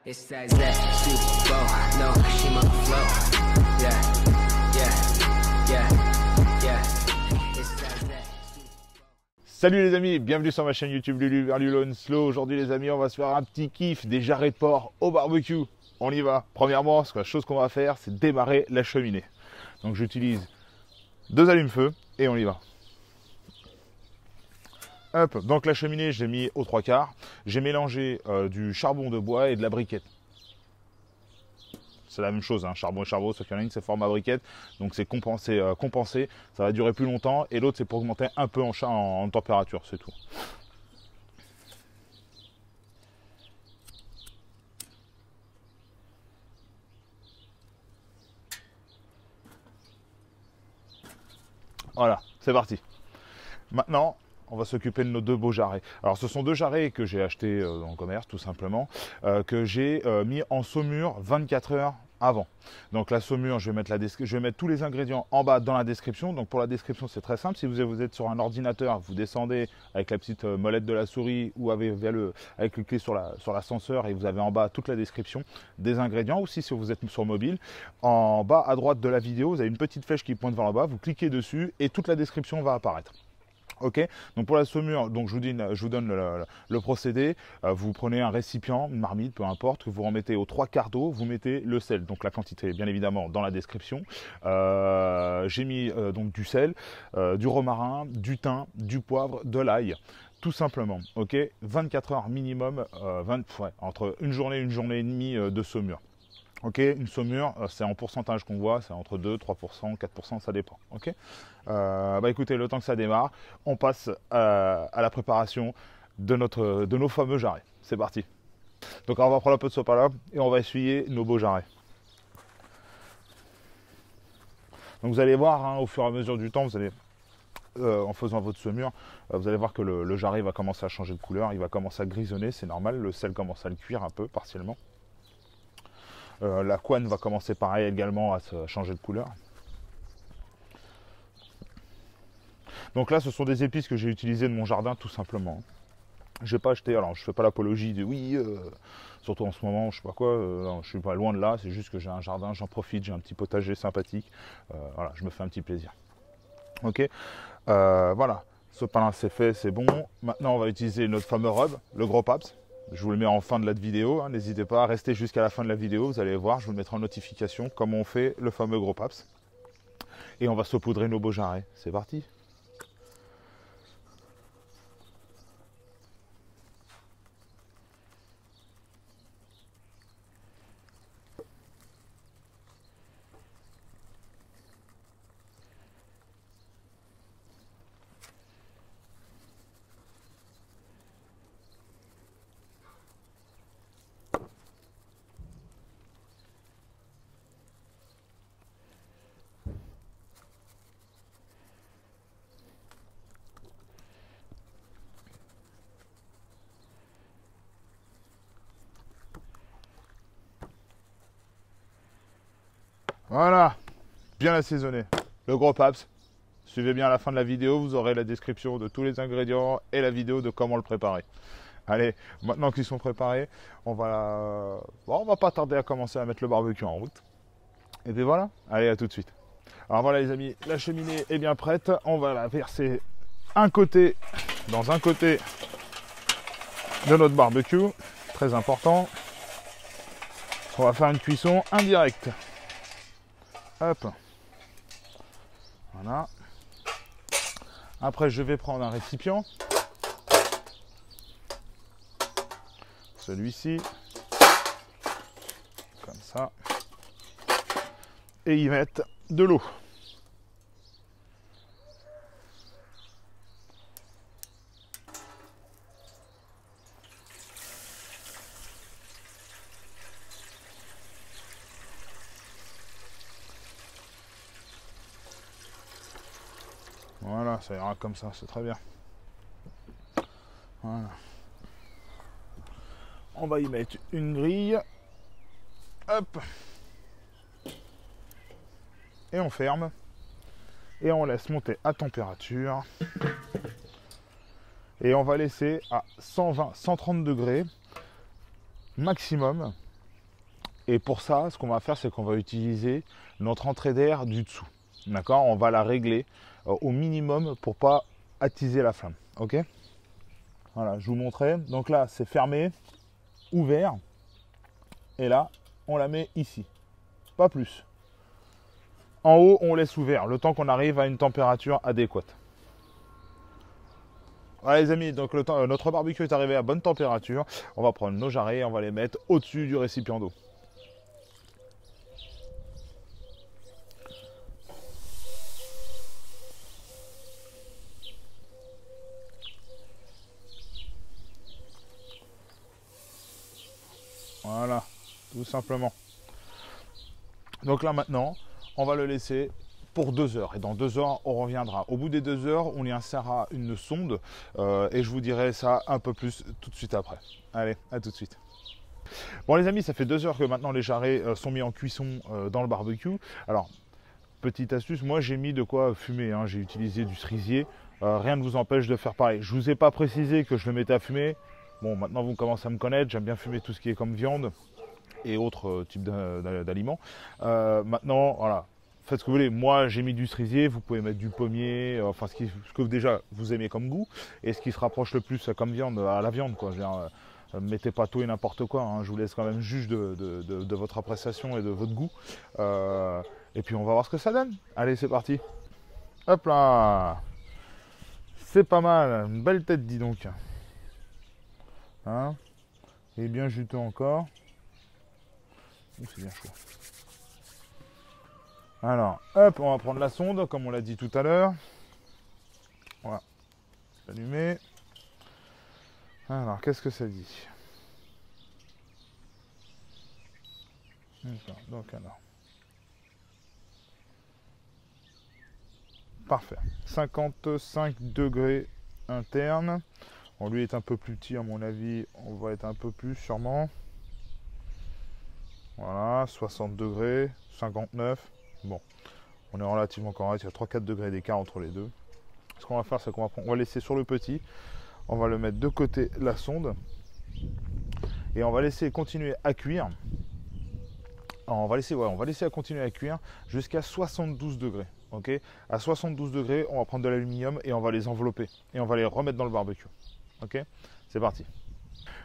It's that Super Bowl, no, she my flow. Yeah, yeah, yeah, yeah. It's that. Salut les amis, bienvenue sur ma chaîne YouTube Lulu Verlulo Slow. Aujourd'hui les amis, on va se faire un petit kiff des jarrets de porc au barbecue. On y va. Premièrement, la chose qu'on va faire, c'est démarrer la cheminée. Donc j'utilise 2 allumes-feu et on y va. Hop, donc la cheminée, j'ai mis aux 3/4. J'ai mélangé du charbon de bois et de la briquette. C'est la même chose, hein, charbon et charbon, sauf qu'il y en a une, c'est format briquette. Donc c'est compensé, ça va durer plus longtemps. Et l'autre, c'est pour augmenter un peu en température, c'est tout. Voilà, c'est parti. Maintenant, on va s'occuper de nos 2 beaux jarrets. Alors, ce sont 2 jarrets que j'ai achetés dans le commerce, tout simplement, que j'ai mis en saumure 24 heures avant. Donc, la saumure, je vais mettre tous les ingrédients en bas dans la description. Donc, pour la description, c'est très simple. Si vous êtes sur un ordinateur, vous descendez avec la petite molette de la souris ou avec le clic sur l'ascenseur et vous avez en bas toute la description des ingrédients. Ou si vous êtes sur mobile, en bas à droite de la vidéo, vous avez une petite flèche qui pointe vers le bas. Vous cliquez dessus et toute la description va apparaître. Ok, donc pour la saumure, donc je vous donne le procédé. Vous prenez un récipient, une marmite, peu importe, vous remettez aux 3/4 d'eau, vous mettez le sel, donc la quantité bien évidemment dans la description. J'ai mis donc du sel, du romarin, du thym, du poivre, de l'ail. Tout simplement, ok, 24 heures minimum, entre une journée et demie de saumure. Ok, une saumure, c'est en pourcentage qu'on voit, c'est entre 2, 3%, 4%, ça dépend. Ok, écoutez, le temps que ça démarre, on passe à la préparation de nos fameux jarrets. C'est parti. Donc on va prendre un peu de sopalin et on va essuyer nos beaux jarrets. Donc vous allez voir, hein, au fur et à mesure du temps, vous allez, en faisant votre saumure, vous allez voir que le jarret va commencer à changer de couleur, il va commencer à grisonner, c'est normal, le sel commence à le cuire un peu partiellement. La couenne va commencer pareil également à changer de couleur. Donc là, ce sont des épices que j'ai utilisées de mon jardin tout simplement. Je n'ai pas acheté, alors je ne fais pas l'apologie de oui, surtout en ce moment, je sais pas quoi, non, je suis pas loin de là, c'est juste que j'ai un jardin, j'en profite, j'ai un petit potager sympathique. Voilà, je me fais un petit plaisir. Ok, voilà, ce pain c'est fait, c'est bon. Maintenant, on va utiliser notre fameux rub, le gros paps. Je vous le mets en fin de la vidéo, hein. N'hésitez pas à rester jusqu'à la fin de la vidéo, vous allez voir, je vous le mettrai en notification comment on fait le fameux gros paps. Et on va saupoudrer nos beaux jarrets, c'est parti. Voilà, bien assaisonné. Le gros paps. Suivez bien à la fin de la vidéo, vous aurez la description de tous les ingrédients et la vidéo de comment le préparer. Allez, maintenant qu'ils sont préparés, on va pas tarder à commencer à mettre le barbecue en route. Et puis voilà, allez, à tout de suite. Alors voilà les amis, la cheminée est bien prête. On va la verser dans un côté de notre barbecue. Très important. On va faire une cuisson indirecte. Hop. Voilà. Après, je vais prendre un récipient. Celui-ci. Comme ça. Et y mettre de l'eau. Voilà, ça ira comme ça, c'est très bien. Voilà. On va y mettre une grille. Hop. Et on ferme. Et on laisse monter à température. Et on va laisser à 120, 130 degrés maximum Et pour ça, ce qu'on va faire, c'est qu'on va utiliser notre entrée d'air du dessous. D'accord? On va la régler au minimum pour pas attiser la flamme. Ok? Voilà, je vous montrais. Donc là, c'est fermé, ouvert. Et là, on la met ici. Pas plus. En haut, on laisse ouvert, le temps qu'on arrive à une température adéquate. Voilà les amis, donc notre barbecue est arrivé à bonne température. On va prendre nos jarrets et on va les mettre au-dessus du récipient d'eau. Voilà, tout simplement. Donc là maintenant, on va le laisser pour 2 heures. Et dans 2 heures, on reviendra. Au bout des 2 heures, on y insérera une sonde. Et je vous dirai ça un peu plus tout de suite après. Allez, à tout de suite. Bon les amis, ça fait 2 heures que maintenant les jarrets sont mis en cuisson dans le barbecue. Alors, petite astuce, moi j'ai mis de quoi fumer. Hein. J'ai utilisé du cerisier. Rien ne vous empêche de faire pareil. Je ne vous ai pas précisé que je le mettais à fumer. Bon, maintenant vous commencez à me connaître. J'aime bien fumer tout ce qui est comme viande et autres types d'aliments. Maintenant, voilà. Faites ce que vous voulez. Moi, j'ai mis du cerisier. Vous pouvez mettre du pommier, enfin ce que déjà vous aimez comme goût et ce qui se rapproche le plus comme viande à la viande, quoi. Mettez pas tout et n'importe quoi. Hein. Je vous laisse quand même juge de votre appréciation et de votre goût. Et puis on va voir ce que ça donne. Allez, c'est parti. Hop là. C'est pas mal. Une belle tête, dis donc. Hein? Et bien juteux encore. C'est bien chaud. Alors, hop, on va prendre la sonde, comme on l'a dit tout à l'heure. Voilà. Allumer. Alors, qu'est-ce que ça dit? Donc, alors. Parfait. 55 degrés interne. Bon, lui est un peu plus petit, à mon avis. On va être un peu plus, sûrement. Voilà, 60 degrés, 59. Bon, on est relativement correct, il y a 3-4 degrés d'écart entre les deux. Ce qu'on va faire, c'est qu'on va laisser sur le petit, on va le mettre de côté la sonde, et on va laisser continuer à cuire. Alors, on va laisser continuer à cuire jusqu'à 72 degrés. Ok, à 72 degrés, on va prendre de l'aluminium et on va les envelopper, et on va les remettre dans le barbecue. Ok, c'est parti.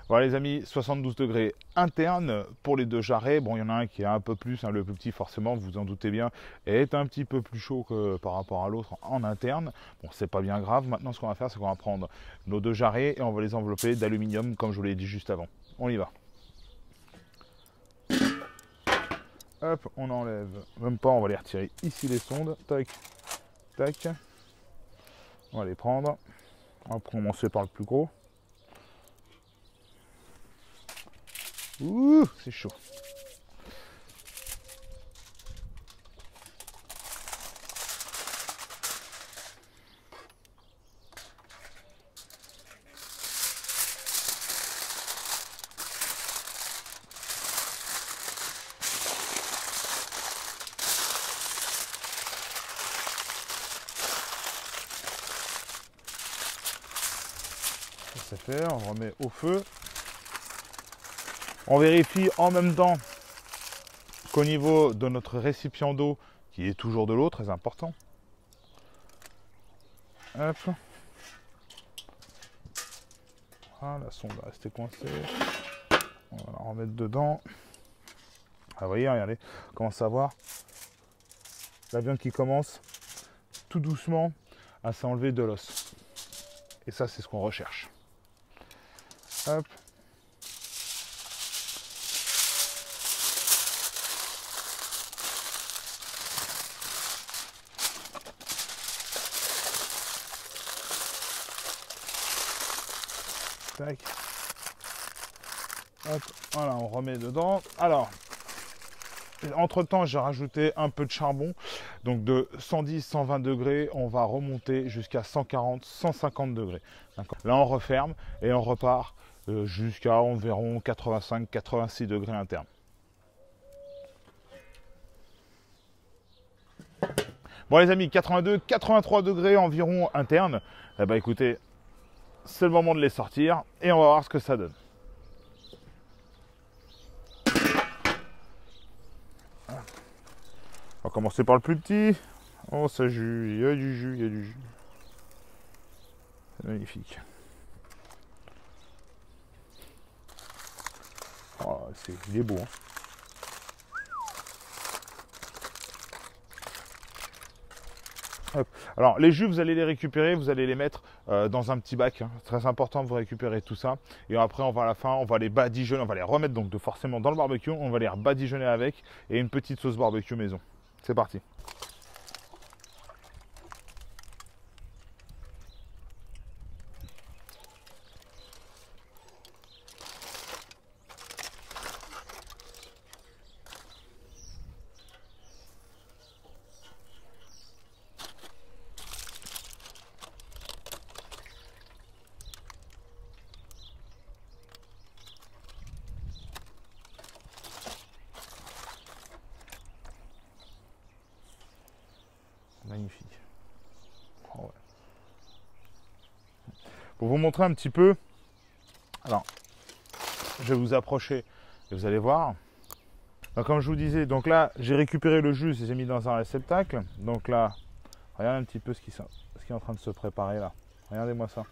Voilà les amis, 72 degrés interne pour les 2 jarrets. Bon, il y en a un qui est un peu plus, hein, le plus petit forcément, vous vous en doutez bien, est un petit peu plus chaud que par rapport à l'autre en interne. Bon, c'est pas bien grave. Maintenant, ce qu'on va faire, c'est qu'on va prendre nos 2 jarrets et on va les envelopper d'aluminium, comme je vous l'ai dit juste avant. On y va. Hop, on enlève, même pas, on va les retirer ici les sondes. Tac, tac. On va les prendre. On va commencer par le plus gros. Ouh, c'est chaud. Ça c'est fait, on remet au feu. On vérifie en même temps qu'au niveau de notre récipient d'eau, qui est toujours de l'eau, très important. Hop. Ah, la sonde va rester coincée. On va la remettre dedans. Ah, vous voyez, regardez, on commence à voir la viande qui commence tout doucement à s'enlever de l'os. Et ça, c'est ce qu'on recherche. Hop. Tac. Hop, voilà, on remet dedans. Alors, entre temps, j'ai rajouté un peu de charbon. Donc de 110-120 degrés, on va remonter jusqu'à 140-150 degrés. Là, on referme et on repart jusqu'à environ 85-86 degrés interne. Bon les amis, 82-83 degrés environ interne. Eh ben écoutez, c'est le moment de les sortir et on va voir ce que ça donne. commencer par le plus petit. Oh, ça jus, il y a du jus, il y a du jus. C'est magnifique. Oh, il est beau. Hein. Hop. Alors, les jus, vous allez les récupérer, vous allez les mettre dans un petit bac. Hein. C'est très important de vous récupérer tout ça. Et après, on va à la fin, on va les badigeonner, on va les remettre donc forcément dans le barbecue. On va les badigeonner avec et une petite sauce barbecue maison. C'est parti. Magnifique. Oh ouais. Pour vous montrer un petit peu, alors, je vais vous approcher et vous allez voir. Donc, comme je vous disais, donc là, j'ai récupéré le jus, je les ai mis dans un réceptacle. Donc là, regardez un petit peu ce qui est en train de se préparer là. Regardez-moi ça.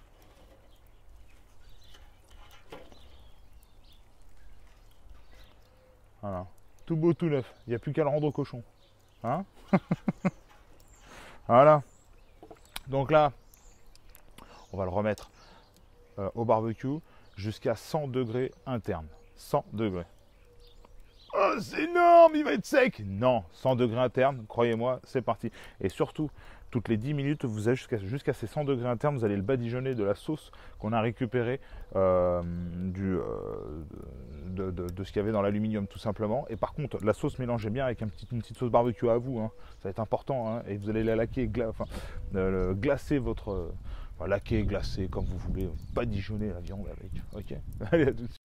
Voilà. Tout beau, tout neuf. Il n'y a plus qu'à le rendre au cochon. Hein? Voilà. Donc là, on va le remettre au barbecue jusqu'à 100 degrés interne. 100 degrés. Oh, c'est énorme, il va être sec. Non, 100 degrés interne, croyez-moi, c'est parti. Et surtout, toutes les 10 minutes, vous allez jusqu'à ces 100 degrés internes, vous allez le badigeonner de la sauce qu'on a récupérée de ce qu'il y avait dans l'aluminium, tout simplement. Et par contre, la sauce, mélangez bien avec une petite sauce barbecue à vous. Hein. Ça va être important. Hein. Et vous allez la laquer, glacer votre... laquer, glacer, comme vous voulez. Badigeonner la viande avec. Ok. Allez, à tout de suite.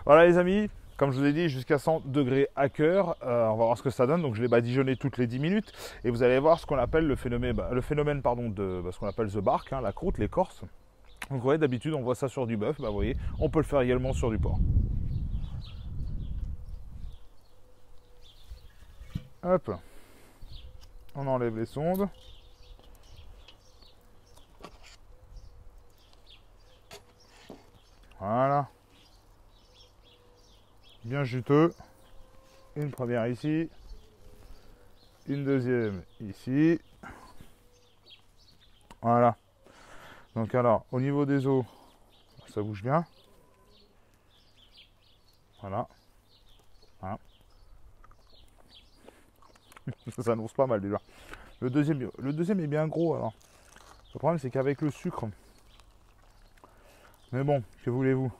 Voilà les amis, comme je vous ai dit, jusqu'à 100 degrés à cœur, on va voir ce que ça donne. Donc je l'ai badigeonné toutes les 10 minutes et vous allez voir ce qu'on appelle le phénomène de ce qu'on appelle the bark, hein, la croûte, l'écorce. Donc vous voyez, d'habitude on voit ça sur du bœuf, vous voyez, on peut le faire également sur du porc. Hop, on enlève les sondes. Voilà. Bien juteux. Une première ici. Une deuxième ici. Voilà. Donc alors, au niveau des os, ça bouge bien. Voilà. Voilà. Ça s'annonce pas mal déjà. Le deuxième est bien gros alors. Le problème c'est qu'avec le sucre. Mais bon, que voulez-vous?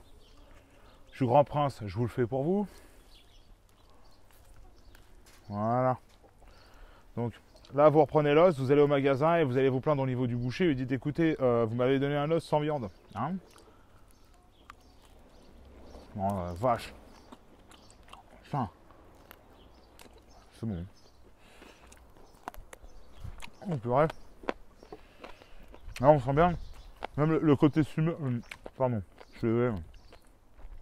Je suis grand prince, je vous le fais pour vous. Voilà. Donc là, vous reprenez l'os, vous allez au magasin et vous allez vous plaindre au niveau du boucher. Vous dites, écoutez, vous m'avez donné un os sans viande. Hein? Oh, vache. Putain. C'est bon. Oh, purée. Là, on sent bien. Même le côté saumure. Pardon. Je suis désolé.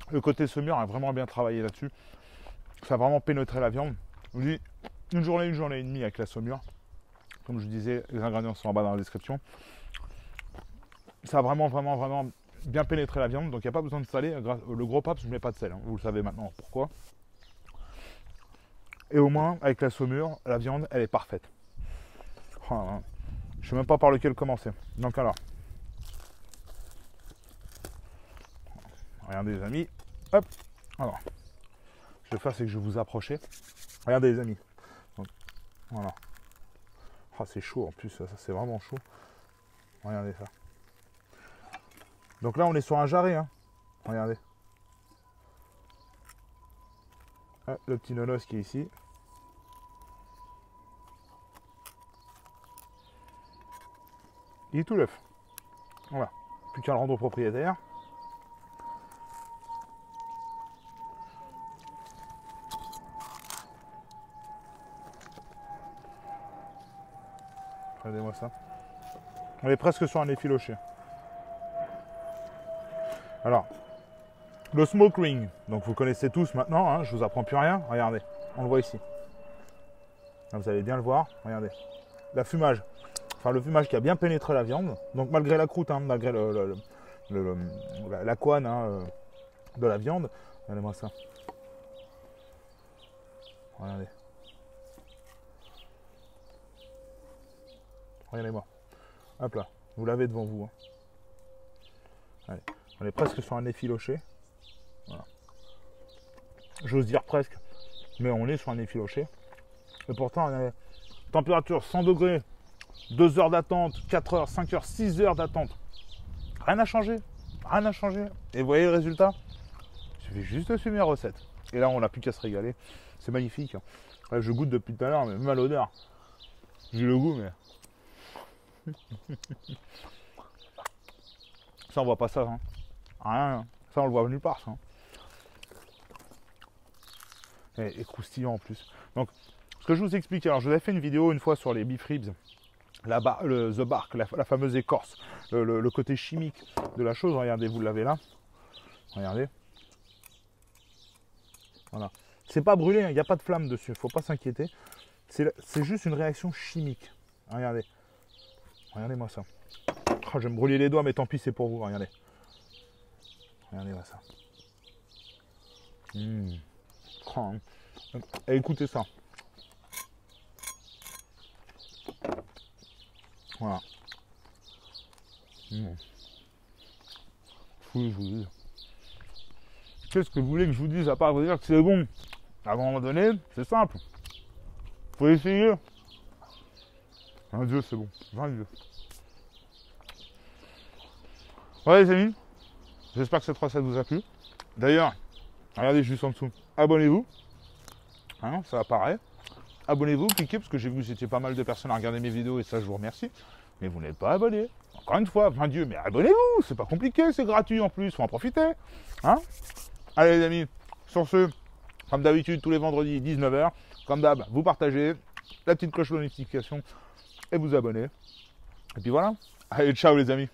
Le côté saumure a vraiment bien travaillé là-dessus. Ça a vraiment pénétré la viande. Je vous dis, une journée et demie avec la saumure. Comme je vous disais, les ingrédients sont en bas dans la description. Ça a vraiment bien pénétré la viande. Donc il n'y a pas besoin de saler. Le gros pape, je ne mets pas de sel. Hein. Vous le savez maintenant pourquoi. Et au moins, avec la saumure, la viande, elle est parfaite. Voilà. Je ne sais même pas par lequel commencer. Donc alors. Regardez les amis. Hop. Alors. Ce que je vais faire, c'est que je vais vous approcher. Regardez les amis. Donc, voilà. Oh, c'est chaud en plus, ça c'est vraiment chaud. Regardez ça. Donc là on est sur un jarret. Hein. Regardez. Ah, le petit nonos qui est ici. Il est tout neuf. Voilà. Plus qu'à le rendre au propriétaire. Regardez-moi ça. On est presque sur un effiloché. Alors, le smoke ring, donc vous connaissez tous maintenant, hein, je vous apprends plus rien. Regardez, on le voit ici. Là, vous allez bien le voir, regardez. La fumage, enfin le fumage qui a bien pénétré la viande, donc malgré la croûte, hein, malgré la couenne hein, de la viande. Regardez-moi ça. Regardez. Regardez-moi. Hop là, vous l'avez devant vous. Hein. Allez. On est presque sur un effiloché. Voilà. J'ose dire presque, mais on est sur un effiloché. Et pourtant, on a température 100 degrés, 2 heures d'attente, 4 heures, 5 heures, 6 heures d'attente. Rien n'a changé. Rien n'a changé. Et vous voyez le résultat? Il suffit juste de suivre mes recettes. Et là, on n'a plus qu'à se régaler. C'est magnifique. Là, je goûte depuis tout à l'heure, mais même à l'odeur. J'ai le goût, mais... Ça, on voit pas ça. Hein. Rien. Ça, on le voit nulle part. Ça. Et croustillant en plus. Donc, ce que je vous explique, alors je vous avais fait une vidéo une fois sur les beef ribs, the bark, la fameuse écorce, le côté chimique de la chose. Regardez, vous l'avez là. Regardez. Voilà. C'est pas brûlé, il n'y a pas de flamme dessus, il ne faut pas s'inquiéter. C'est juste une réaction chimique. Regardez. Regardez-moi ça. Oh, je vais me brûler les doigts, mais tant pis, c'est pour vous. Regardez. Regardez-moi ça. Oh, et écoutez ça. Voilà. Qu'est-ce que vous voulez que je vous dise à part vous dire que c'est bon? À un moment donné, c'est simple. Faut essayer. Un Dieu, c'est bon. Un Dieu. Ouais les amis, j'espère que cette recette vous a plu. D'ailleurs, regardez juste en dessous. Abonnez-vous. Hein, ça apparaît. Abonnez-vous, cliquez, parce que j'ai vu que vous étiez pas mal de personnes à regarder mes vidéos et ça je vous remercie. Mais vous n'êtes pas abonné. Encore une fois, mon Dieu, mais abonnez-vous, c'est pas compliqué, c'est gratuit en plus, faut en profiter. Hein? Allez les amis, sur ce, comme d'habitude, tous les vendredis, 19h, comme d'hab, vous partagez, la petite cloche de notification et vous abonnez. Et puis voilà. Allez, ciao les amis.